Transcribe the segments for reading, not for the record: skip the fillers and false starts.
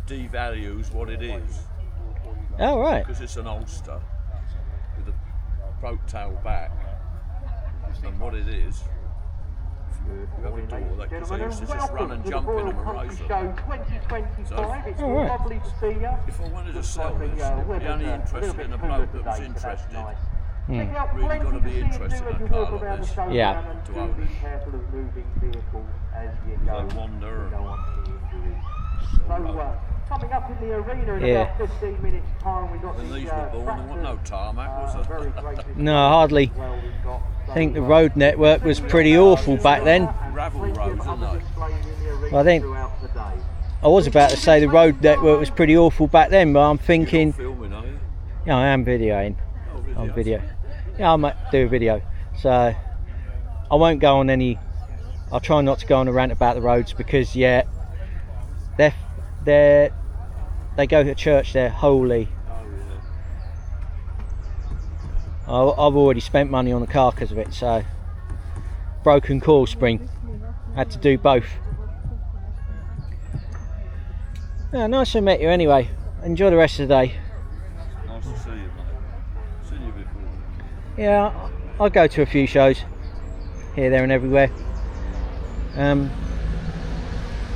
devalues what it is. Oh, right. Because it's an Ulster with a broke tail back. And what it is, if you have a door, because they used to just run and jump in them and race them. So, It's lovely to see you. if I wanted to sell this, I'd be only interested in a bloke that was interested. Really got to be interested in a car like this. Yeah. To own it. Careful of moving vehicles as you They wander and coming up in the arena in Yeah. about 15 minutes time, we got when the these were born, there wasn't no tarmac, was there? No, hardly. I think the road network was pretty awful back then. Gravel roads, aren't they? I think I was about to say the road network was pretty awful back then, but I'm thinking, You're not filming, are you? yeah, I am videoing. Oh, video. On video. Yeah, I might do a video. So I won't go on any. I'll try not to go on a rant about the roads because yeah, they go to church. They're holy. Oh, yeah. I've already spent money on the car because of it. So broken coil spring. Had to do both. Yeah, nice to meet you anyway. Enjoy the rest of the day. Nice to see you, mate. Seen you before. Yeah, I'll go to a few shows here, there and everywhere.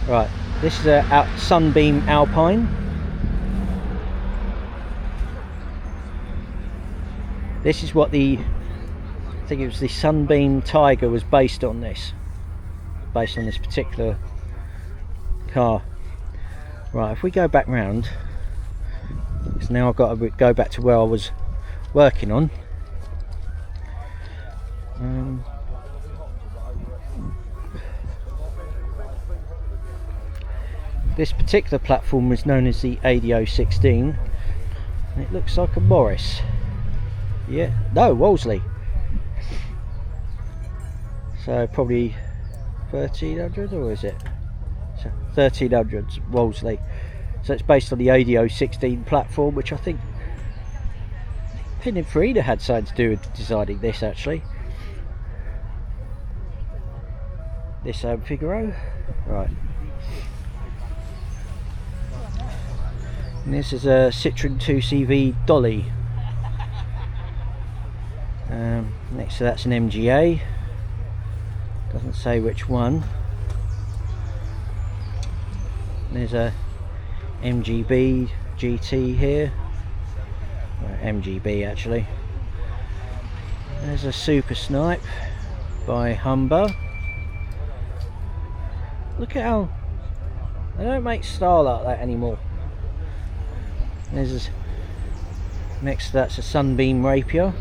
Right, this is a Sunbeam Alpine. This is what I think it was the Sunbeam Tiger was based on this particular car. Right, if we go back round, because now I've got to go back to where I was working on. This particular platform is known as the ADO 16. And it looks like a Morris. Yeah, no, Wolseley. So probably 1300, or is it? So 1300 Wolseley. So it's based on the ADO 16 platform, which I think Pininfarina had something to do with designing this actually. This Figaro, right. And this is a Citroen 2CV Dolly. Next to that's an MGA. Doesn't say which one. There's a MGB GT here. MGB actually. There's a Super Snipe by Humber. Look at how they don't make style like that anymore. There's next to that's a Sunbeam Rapier.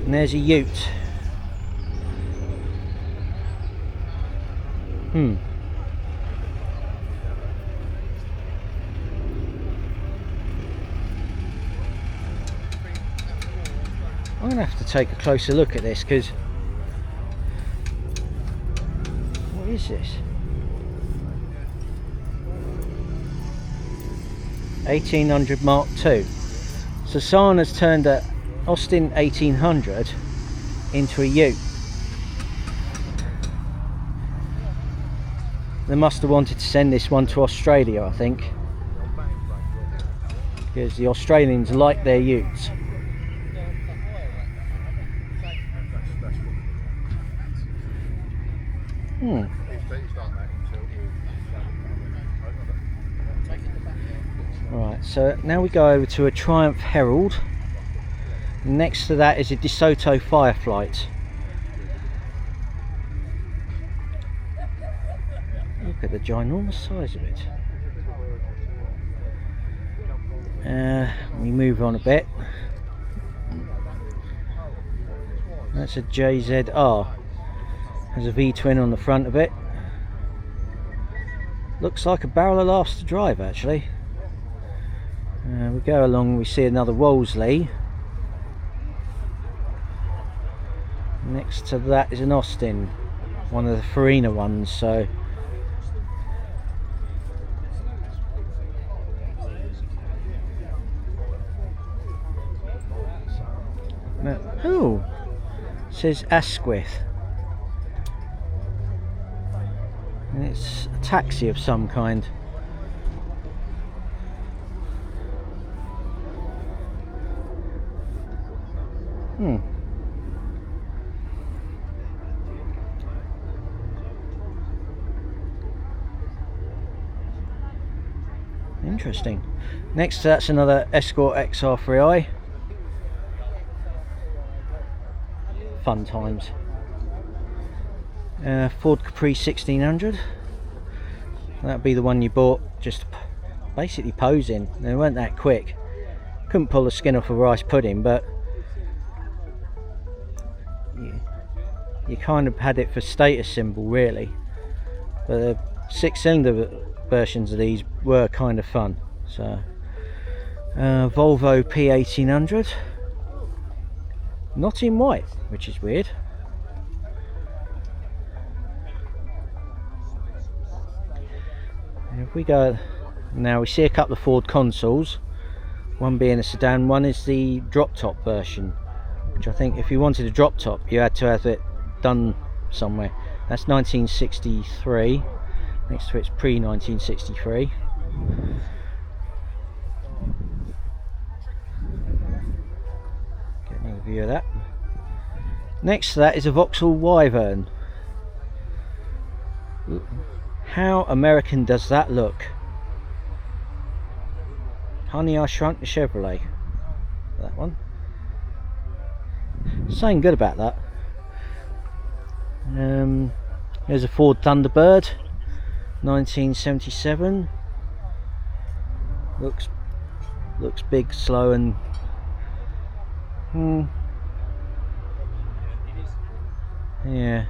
And there's a Ute. I'm gonna have to take a closer look at this because what is this? 1800 Mark II. So someone has turned a Austin 1800 into a Ute. They must have wanted to send this one to Australia, I think, because the Australians like their Utes. Right, so now we go over to a Triumph Herald. Next to that is a DeSoto Fireflight. Look at the ginormous size of it. We move on a bit. That's a JZR. Has a V-twin on the front of it. Looks like a barrel of laughs to drive actually. We go along, we see another Wolseley. Next to that is an Austin, one of the Farina ones. So oh, It says Asquith. And it's a taxi of some kind. Interesting. Next to that's another Escort XR3i. Fun times. Ford Capri 1600. That'd be the one you bought just basically posing. They weren't that quick. Couldn't pull the skin off a rice pudding, but you kind of had it for status symbol really. But the 6-cylinder versions of these were kind of fun. So Volvo P1800, not in white, which is weird. And if we go now, we see a couple of Ford consoles, one being a sedan, one is the drop top version, which I think if you wanted a drop top you had to have it done somewhere. That's 1963. Next to it's pre-1963. Get another view of that. Next to that is a Vauxhall Wyvern. How American does that look? Honey, I Shrunk the Chevrolet. That one. Saying good about that. There's a Ford Thunderbird, 1977. Looks big, slow, and yeah.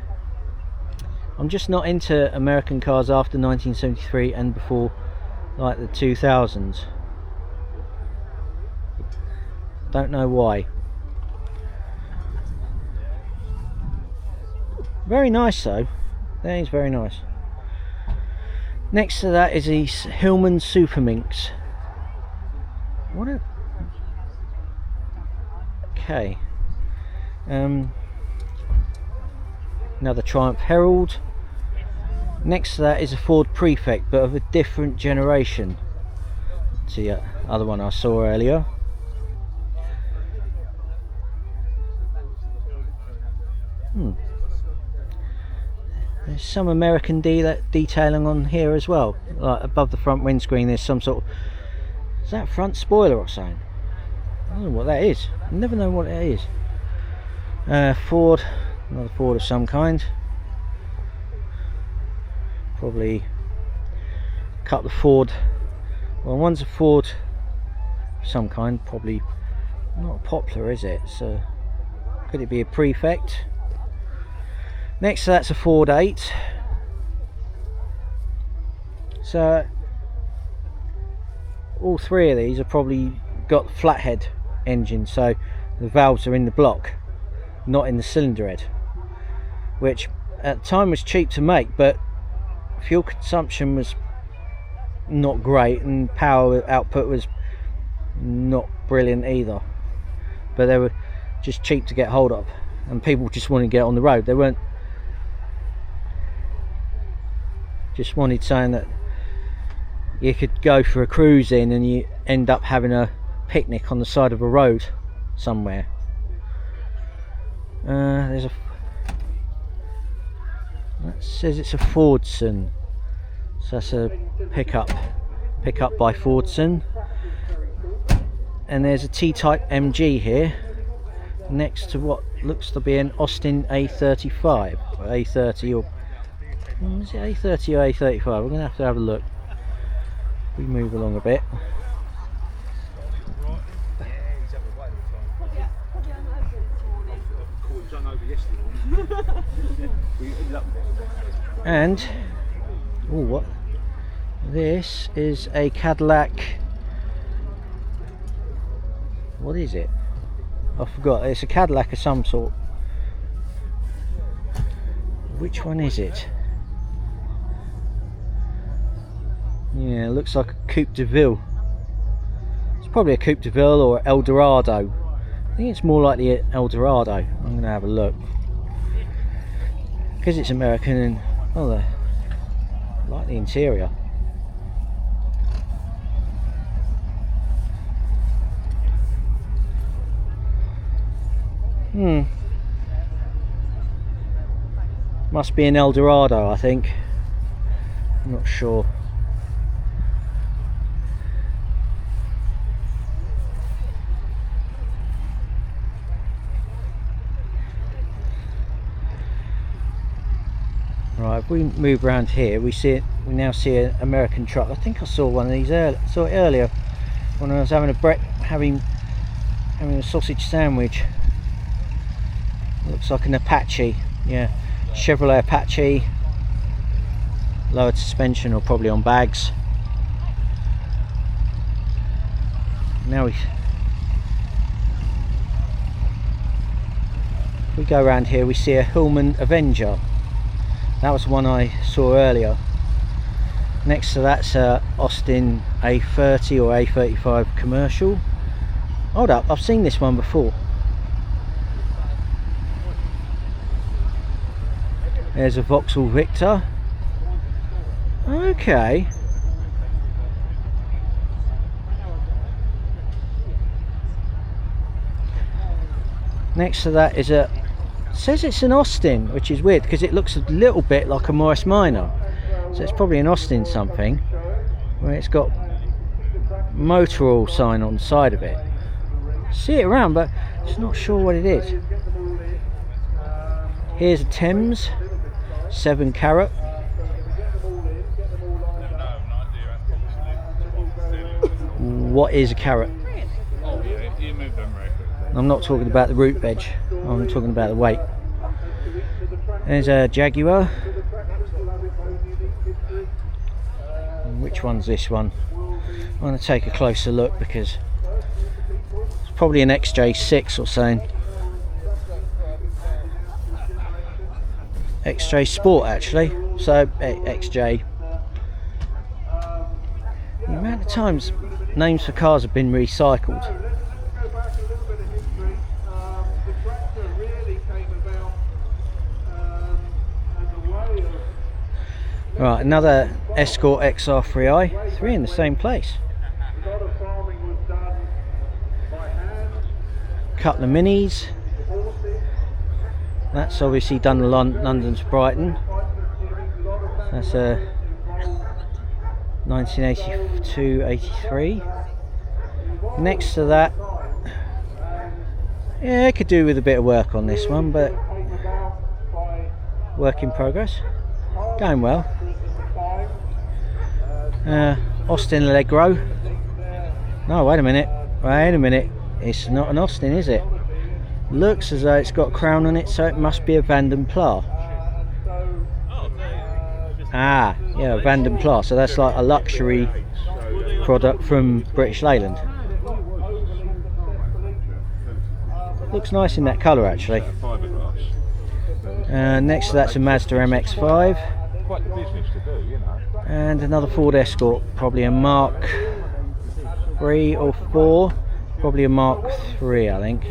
I'm just not into American cars after 1973 and before, like the 2000s. Don't know why. Very nice though. That is very nice. Next to that is the Hillman Superminx. What a... Okay. Another Triumph Herald. Next to that is a Ford Prefect, but of a different generation to the other one I saw earlier. There's some American detailing on here as well. Like above the front windscreen there's some sort of... Is that a front spoiler or something? I don't know what that is. I never know what it is. Ford, another Ford of some kind. Probably a couple of Ford. Well, one's a Ford of some kind. Probably not a Poplar, is it? So could it be a Prefect? Next to that's a Ford 8. So all three of these have probably got the flathead engine, so the valves are in the block, not in the cylinder head, which at the time was cheap to make, but fuel consumption was not great and power output was not brilliant either. But they were just cheap to get hold of, and people just wanted to get on the road. They weren't just wanted saying that you could go for a cruise in and you end up having a picnic on the side of a road somewhere. There's a... That says it's a Fordson, so that's a pickup by Fordson. And there's a T-Type MG here next to what looks to be an Austin A35 or A30, or is it A30 or A35? We're going to have a look. We move along a bit. And oh, what? This is a Cadillac. What is it? I forgot. It's a Cadillac of some sort. Which one is it? Yeah, it looks like a Coupe de Ville. It's probably a Coupe de Ville or Eldorado. I think it's more like the Eldorado. I'm going to have a look. Because it's American and, oh, I like the interior. Must be an Eldorado, I think. I'm not sure. Right, if we move around here, we now see an American truck. I think I saw one of these saw it earlier when I was having a sausage sandwich. Looks like an Apache, yeah, Chevrolet Apache, lowered suspension or probably on bags. Now if we go around here, we see a Hillman Avenger. That was the one I saw earlier. Next to that's a Austin A30 or A35 commercial. Hold up, I've seen this one before. There's a Vauxhall Victor. Okay. Next to that is a, says it's an Austin, which is weird because it looks a little bit like a Morris Minor. So it's probably an Austin something, where it's got motor oil sign on the side of it. See it around, but just not sure what it is. Here's a Thames 7 carat. What is a carat? I'm not talking about the root veg, I'm talking about the weight. There's a Jaguar. Which one's this one? I'm going to take a closer look because it's probably an XJ6 or something. XJ Sport actually, so XJ. The amount of times names for cars have been recycled. Right, another Escort XR3i, 3 in the same place. Couple of minis. That's obviously done London to Brighton. That's a 1982-83. Next to that, yeah, I could do with a bit of work on this one, but work in progress. Going well. Austin Allegro. No, wait a minute. It's not an Austin, is it? Looks as though it's got a crown on it, so it must be a Vanden Plas. Ah, yeah, Vanden Plas. So that's like a luxury product from British Leyland. Looks nice in that colour actually. Next to that's a Mazda MX-5. And another Ford Escort, probably a Mark 3 or 4. Probably a Mark 3, I think.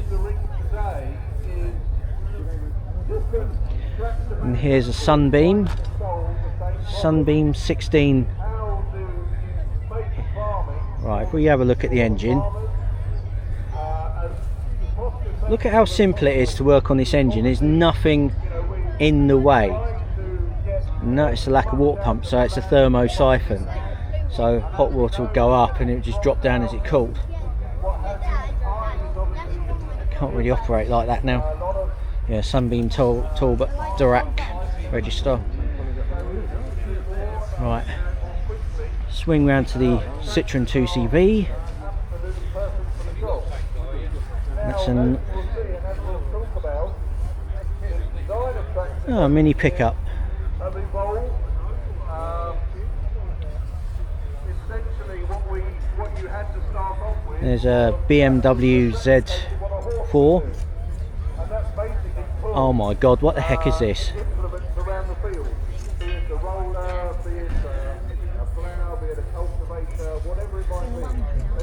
And here's a Sunbeam 16. Right, if we have a look at the engine, look at how simple it is to work on this engine. There's nothing in the way. Notice the lack of water pump, so it's a thermo siphon, so hot water would go up and it would just drop down as it cooled. Can't really operate like that now. Yeah, Sunbeam Talbot Dirac register. Right, swing round to the Citroen 2CV. That's a mini pickup. There's a BMW Z4. Oh my god, what the heck is this?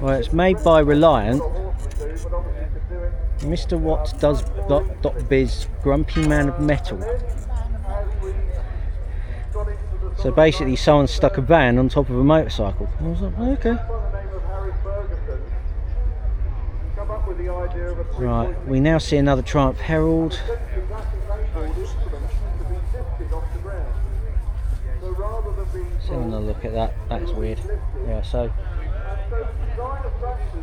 Well, it's made by Reliant. Mr. Watt does .biz grumpy man of metal. So basically someone stuck a van on top of a motorcycle. I was like, okay. Right, we now see another Triumph Herald. Let's have another look at that. That's weird. Yeah, so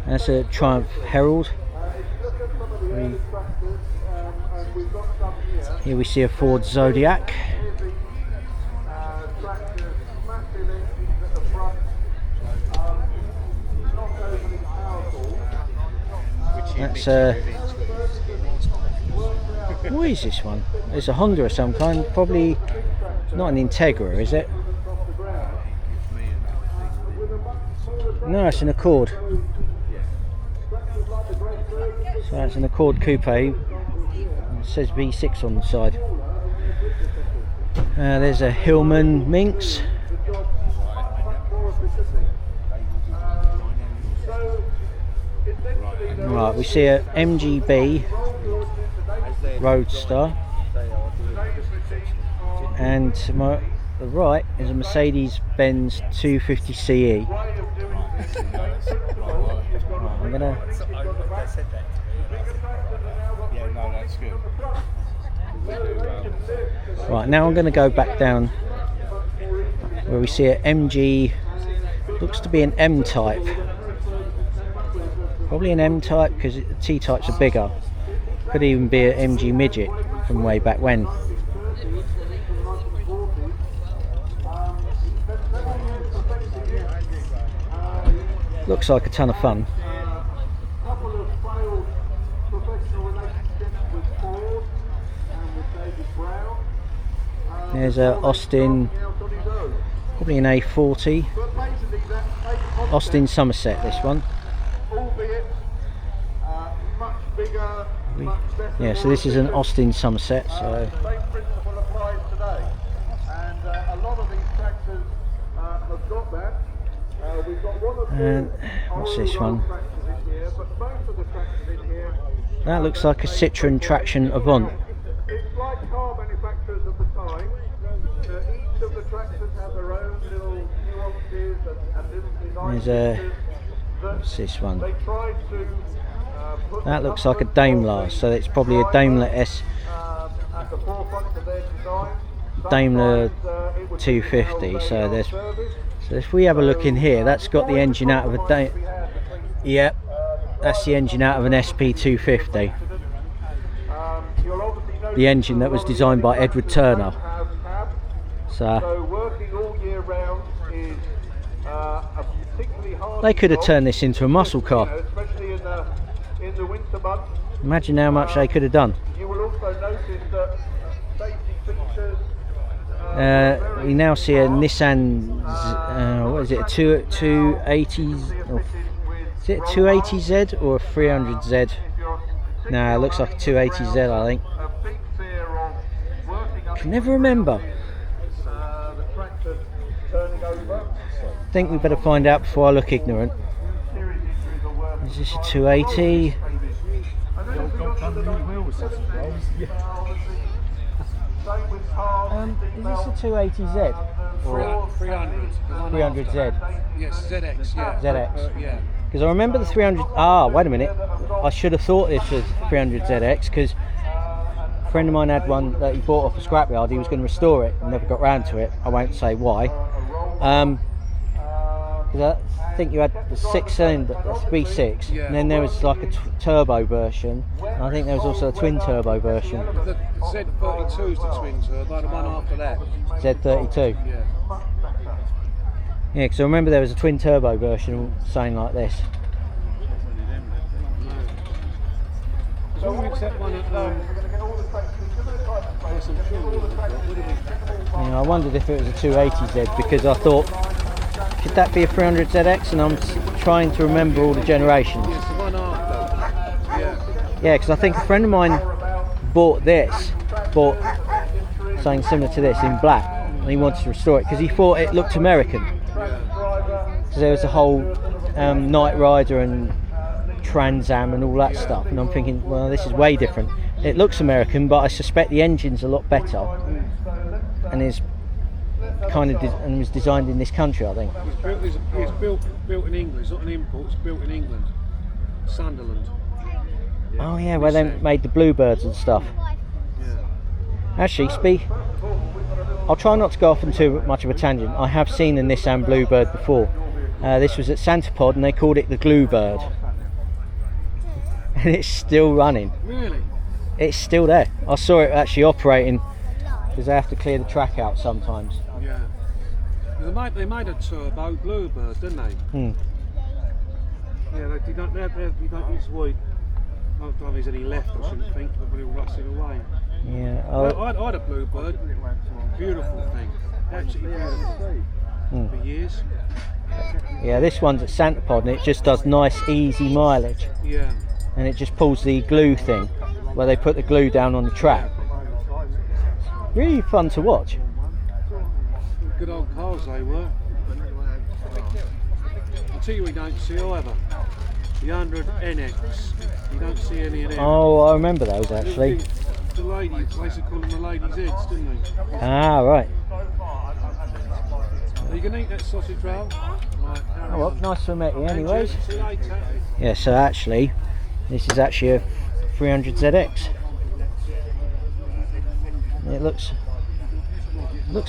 that's a Triumph Herald. Here we see a Ford Zodiac. That's what is this one? It's a Honda of some kind, probably not an Integra, is it? No, it's an Accord. So that's an Accord Coupe. It says V6 on the side. There's a Hillman Minx. Right, we see a MGB Roadster, and to my the right is a Mercedes-Benz 250 CE. I'm gonna. Right, now I'm going to go back down where we see a MG. Looks to be an M-type. Probably an M-type because the T-types are bigger. Could even be an MG midget from way back when. Looks like a ton of fun. There's a Austin, probably an A40. Austin Somerset, this one. Yeah, so this is an Austin Somerset. So. And what's this one? That looks like a Citroen Traction Avant. It's like car manufacturers of the time. Each of the tractors have their own little nuances and little designs. There's a, what's this one? They tried to put that looks like a Daimler, so it's probably a Daimler S. At the forefront of their design. Daimler 250. So there's. So if we have a look in here, that's got the engine out of a Yep, that's the engine out of an SP250. The engine that was designed by Edward Turner. So they could have turned this into a muscle car. Imagine how much they could have done. We now see a Nissan, what is it, a 280, is it a 280Z or a 300Z? No, it looks like a 280Z, I think. Can never remember. I think we better find out before I look ignorant. Is this a 280? Is this a 280Z? Or a 300? 300Z? Yes, ZX, yeah. ZX? Yeah. Because I remember the 300. Ah, wait a minute. I should have thought this was 300ZX because a friend of mine had one that he bought off a scrapyard. He was going to restore it and never got round to it. I won't say why. Because I think you had the 6-cylinder, that's V6, Yeah. and then there was like a turbo version. And I think there was also a twin turbo version. The Z32 is the twin turbo, the one after that. Z32. Yeah. Yeah, because I remember there was a twin turbo version saying like this. So we accept one at I wondered if it was a 280Z because I thought, could that be a 300ZX? And I'm trying to remember all the generations. It's the one after. Yeah. Yeah, because I think a friend of mine bought something similar to this in black, and he wanted to restore it because he thought it looked American. Because there was a whole Knight Rider and Trans Am and all that stuff, and I'm thinking, well, this is way different. It looks American, but I suspect the engine's a lot better, and is kind of and was designed in this country, I think. It's built in England. It's not an import. It's built in England, Sunderland. Oh yeah, where they made the Bluebirds and stuff. Yeah. Actually, I'll try not to go off on too much of a tangent. I have seen a Nissan Bluebird before. This was at Santapod, and they called it the Gluebird, and it's still running. Really? It's still there. I saw it actually operating, because they have to clear the track out sometimes. Yeah. They made a turbo Bluebird, didn't they? Yeah, you don't use white. I don't think there's any left, I shouldn't think, but it'll rusting away. Yeah. I had a Bluebird. Beautiful thing. Absolutely beautiful. For years. Yeah, this one's at Santapod, and it just does nice, easy mileage. Yeah. And it just pulls the glue thing, where they put the glue down on the track. Really fun to watch. Good old cars they were. I'll tell you what you don't see either. The 100 NX. You don't see any of them. Oh, I remember those actually. The ladies, they used to call them the ladies' heads, didn't they? Ah, right. Are you going to eat that sausage roll? Right, Oh well, nice to meet you anyways. See you later. Yeah, so actually, this is actually a 300 ZX. It looks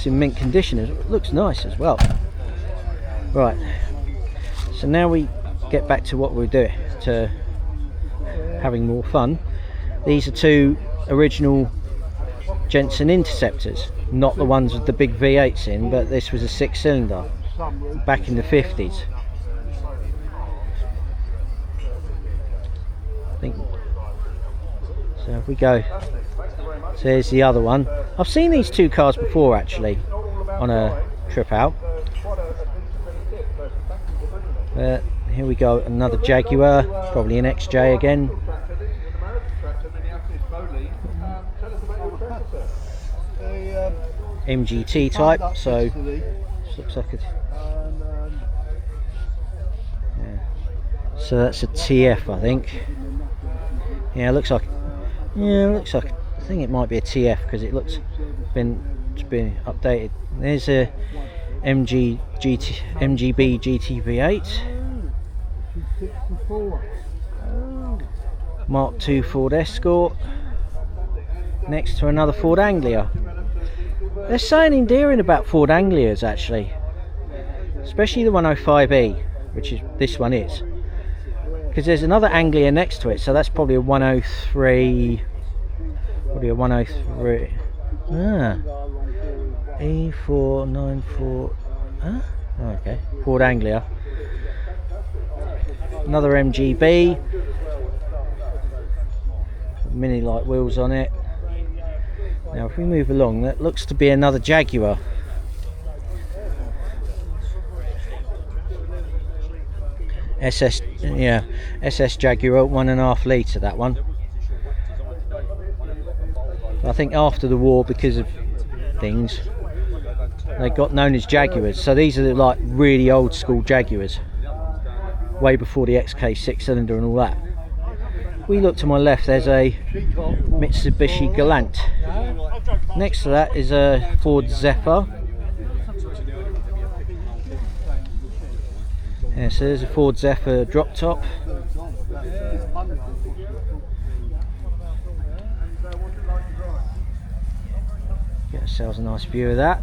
in mint condition. It looks nice as well. Right, so now we get back to what we're doing, to having more fun. These are two original Jensen Interceptors, not the ones with the big V8s in, but this was a 6-cylinder back in the 50s. I think so. If we go, so here's the other one. I've seen these two cars before actually on a trip out. Here we go, another Jaguar, probably an XJ again. MGT type, so looks like so that's a TF, I think. Yeah, looks like I think it might be a TF because it looks it's been updated. There's a MGB GTV8. Mark II Ford Escort next to another Ford Anglia. They're saying endearing about Ford Anglias actually, especially the 105E, which is this one is, because there's another Anglia next to it, so that's probably a 103. Probably a 103. E494. Oh, okay, Ford Anglia. Another MGB. Mini light wheels on it. Now if we move along, that looks to be another Jaguar. SS Jaguar, 1.5 litre, that one. I think after the war, because of things, they got known as Jaguars. So these are like really old school Jaguars, way before the XK 6-cylinder and all that. We look to my left, there's a Mitsubishi Galant. Next to that is a Ford Zephyr. Yeah, so there's a Ford Zephyr drop top. Get ourselves a nice view of that.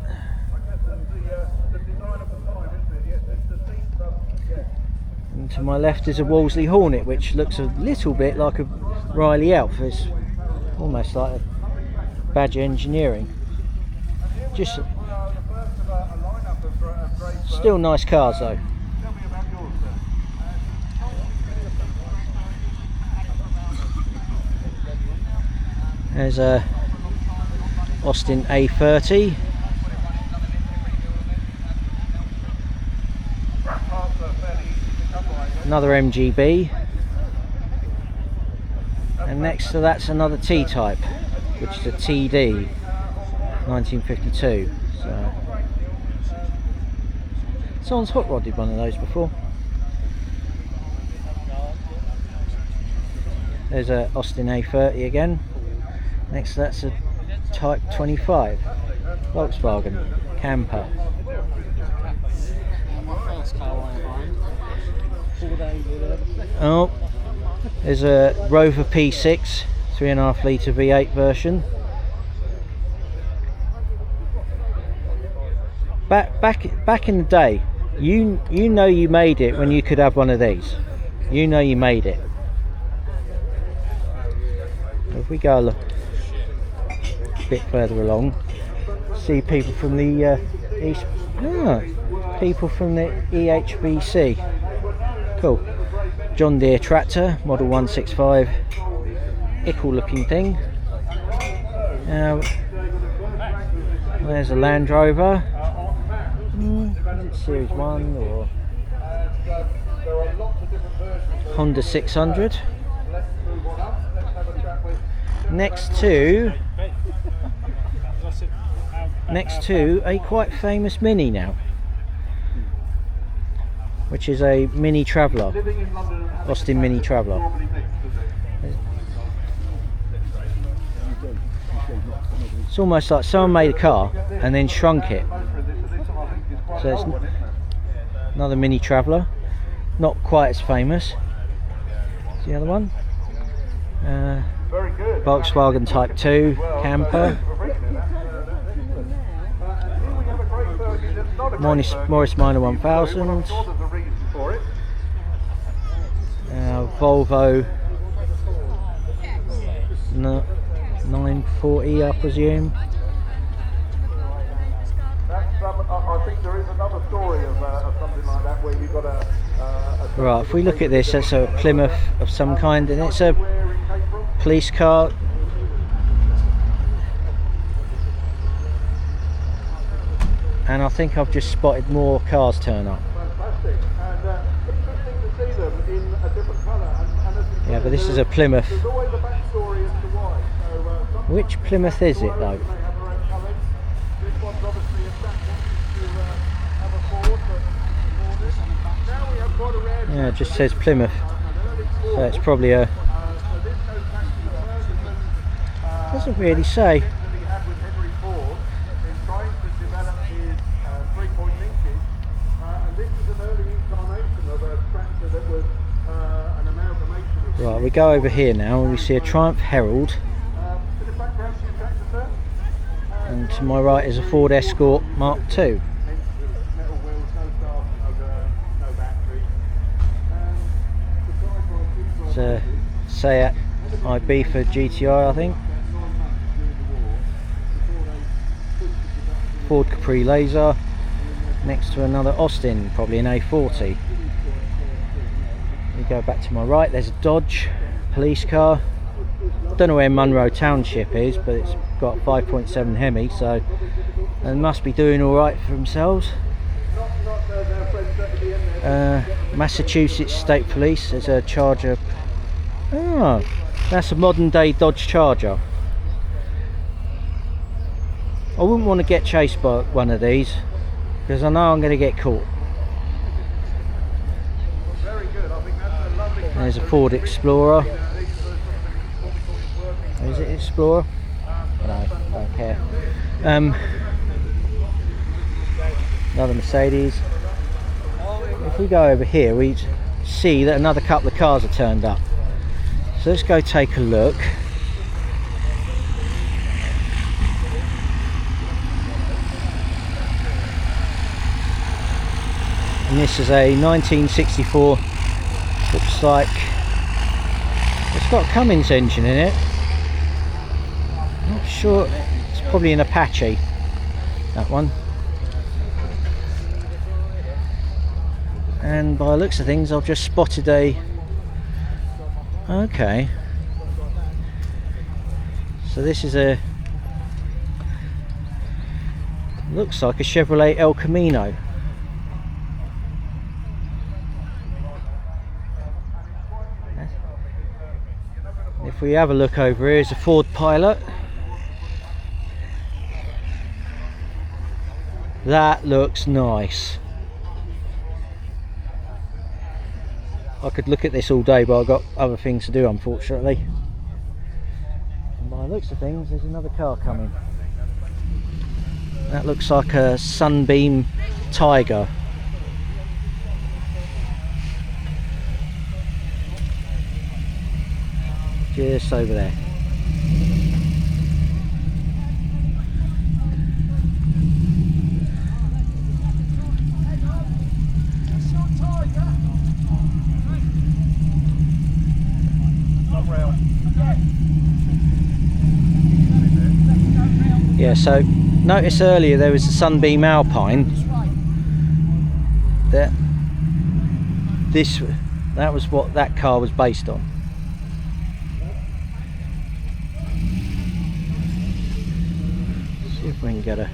And to my left is a Wolseley Hornet, which looks a little bit like a Riley Elf. It's almost like a Badger Engineering. Just still nice cars though. There's a Austin A30. Another MGB, and next to that's another T-Type, which is a TD 1952. So someone's hot rodded one of those before. There's a Austin A30 again. Next to that's a Type 25 Volkswagen camper. Oh, there's a Rover P6 3.5 litre V8 version. Back in the day, you know you made it when you could have one of these. You know you made it. If we go a bit further along, see people from the people from the EHBC. Cool. John Deere tractor, model 165. Ickle looking thing. There's a Land Rover. Is it Series 1 or Honda 600? Next to a quite famous Mini now, which is a Mini Traveller, Austin Mini Traveller. It's almost like someone made a car and then shrunk it. So it's another Mini Traveller, not quite as famous as the other one. Volkswagen Type 2 camper. Morris Minor 1000. Volvo 940, I presume. I think there is another story of something like that where you've got a right, if we look at this, that's a Plymouth of some kind, and it's a police car. And I think I've just spotted more cars turn up. Fantastic, and interesting to see them in a different colour. And as you Yeah, but this is a Plymouth. there's always a backstory as to why. So, Which Plymouth is it though? they have their own colours. This one's obviously a chap wanting to have a Ford, but Ford is. Now we have quite a rare. Yeah, it just says Plymouth, so it's probably a. So this goes back to the Ferguson. Doesn't really say. That he had with Henry Ford in trying to develop his 3-point linkage, and this is an early incarnation of a tractor that was an amalgamation of. Right, we go over here now and we see a Triumph Herald, To the background to your tractor, sir. and to my right is a Ford Escort Mark II. Hence the metal wheels, no starter, no battery. It's a Seat Ibiza GTI, I think. Ford Capri Laser. Next to another Austin, probably an A40. We go back to my right, there's a Dodge police car. Don't know where Monroe Township is, but it's got 5.7 Hemi, so they must be doing alright for themselves. Massachusetts State Police, there's a Charger. Oh, that's a modern day Dodge Charger. I wouldn't want to get chased by one of these, because I know I'm going to get caught. There's a Ford Explorer. Is it Explorer? No, don't care. Another Mercedes. If we go over here, we see that another couple of cars are turned up. So let's go take a look. And this is a 1964, looks like it's got a Cummins engine in it. Not sure, it's probably an Apache, that one. And by the looks of things, I've just spotted a. Okay. So this is a. Looks like a Chevrolet El Camino. If we have a look over here, is a Ford Pilot. That looks nice. I could look at this all day, but I've got other things to do, unfortunately. And by the looks of things, there's another car coming. That looks like a Sunbeam Tiger. Just over there. Yeah, so notice earlier there was a Sunbeam Alpine. That was what that car was based on. See if we can get a